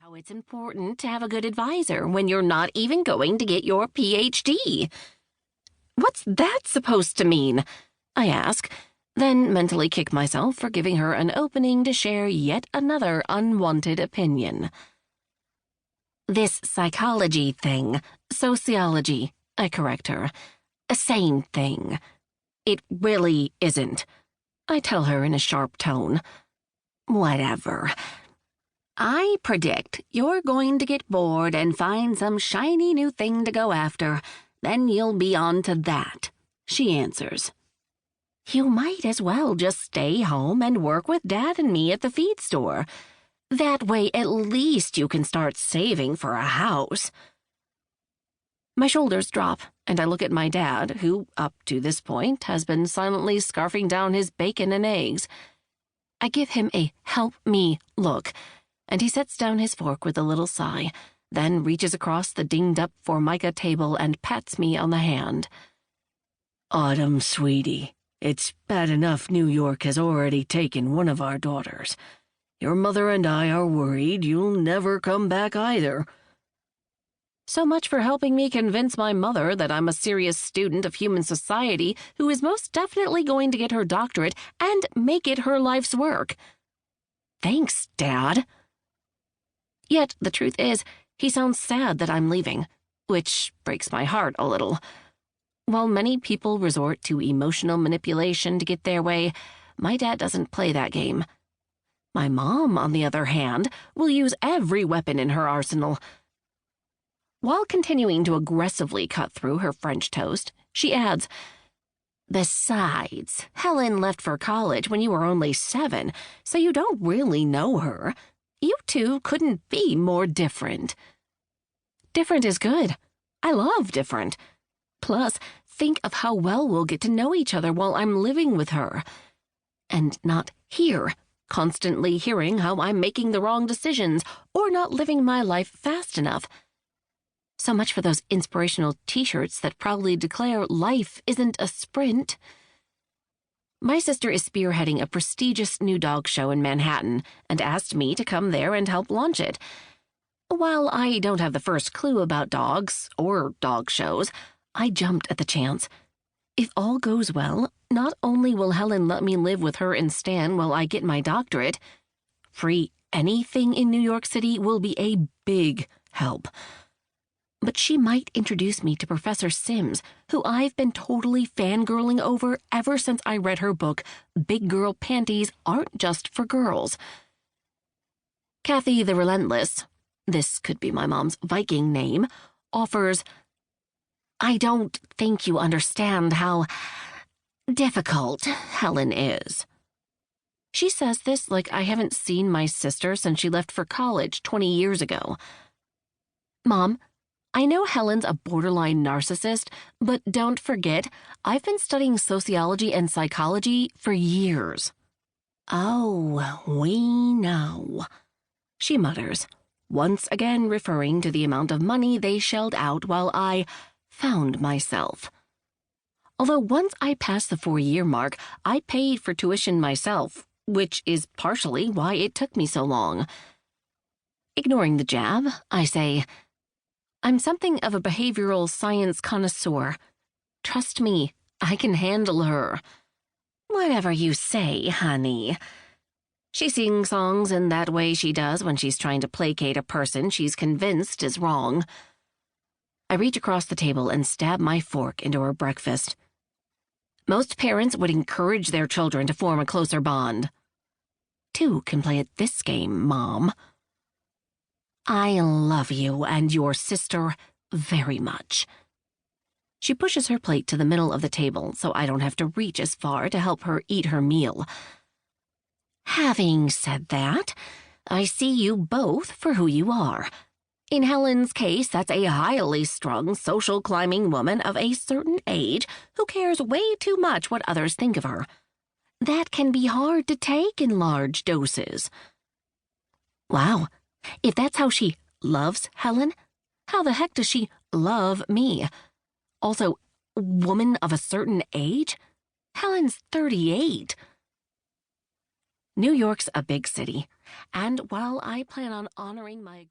how it's important to have a good advisor when you're not even going to get your PhD. What's that supposed to mean? I ask, then mentally kick myself for giving her an opening to share yet another unwanted opinion. This psychology thing, sociology, I correct her. A sane thing. It really isn't, I tell her in a sharp tone. Whatever. I predict you're going to get bored and find some shiny new thing to go after. Then you'll be on to that, she answers. You might as well just stay home and work with Dad and me at the feed store. That way at least you can start saving for a house. My shoulders drop, and I look at my dad, who, up to this point, has been silently scarfing down his bacon and eggs. I give him a help me look, and he sets down his fork with a little sigh, then reaches across the dinged-up Formica table and pats me on the hand. Autumn, sweetie, it's bad enough New York has already taken one of our daughters. Your mother and I are worried you'll never come back either. So much for helping me convince my mother that I'm a serious student of human society who is most definitely going to get her doctorate and make it her life's work. Thanks, Dad. Yet the truth is, he sounds sad that I'm leaving, which breaks my heart a little. While many people resort to emotional manipulation to get their way, my dad doesn't play that game. My mom, on the other hand, will use every weapon in her arsenal. While continuing to aggressively cut through her French toast, she adds, Besides, Helen left for college when you were only 7, so you don't really know her. You two couldn't be more different. Different is good. I love different. Plus, think of how well we'll get to know each other while I'm living with her. And not here, constantly hearing how I'm making the wrong decisions or not living my life fast enough. So much for those inspirational t-shirts that proudly declare life isn't a sprint. My sister is spearheading a prestigious new dog show in Manhattan and asked me to come there and help launch it. While I don't have the first clue about dogs or dog shows, I jumped at the chance. If all goes well, not only will Helen let me live with her and Stan while I get my doctorate, free anything in New York City will be a big help. But she might introduce me to Professor Sims, who I've been totally fangirling over ever since I read her book, Big Girl Panties Aren't Just for Girls. Kathy the Relentless, this could be my mom's Viking name, offers, I don't think you understand how difficult Helen is. She says this like I haven't seen my sister since she left for college 20 years ago. Mom, I know Helen's a borderline narcissist, but don't forget, I've been studying sociology and psychology for years. Oh, we know, she mutters, once again referring to the amount of money they shelled out while I found myself. Although once I passed the 4-year mark, I paid for tuition myself, which is partially why it took me so long. Ignoring the jab, I say, I'm something of a behavioral science connoisseur. Trust me, I can handle her. Whatever you say, honey. She sings songs in that way she does when she's trying to placate a person she's convinced is wrong. I reach across the table and stab my fork into her breakfast. Most parents would encourage their children to form a closer bond. 2 can play at this game, Mom. I love you and your sister very much. She pushes her plate to the middle of the table so I don't have to reach as far to help her eat her meal. Having said that, I see you both for who you are. In Helen's case, that's a highly strung, social climbing woman of a certain age who cares way too much what others think of her. That can be hard to take in large doses. Wow. If that's how she loves Helen, how the heck does she love me? Also, woman of a certain age? Helen's 38. New York's a big city, and while I plan on honoring my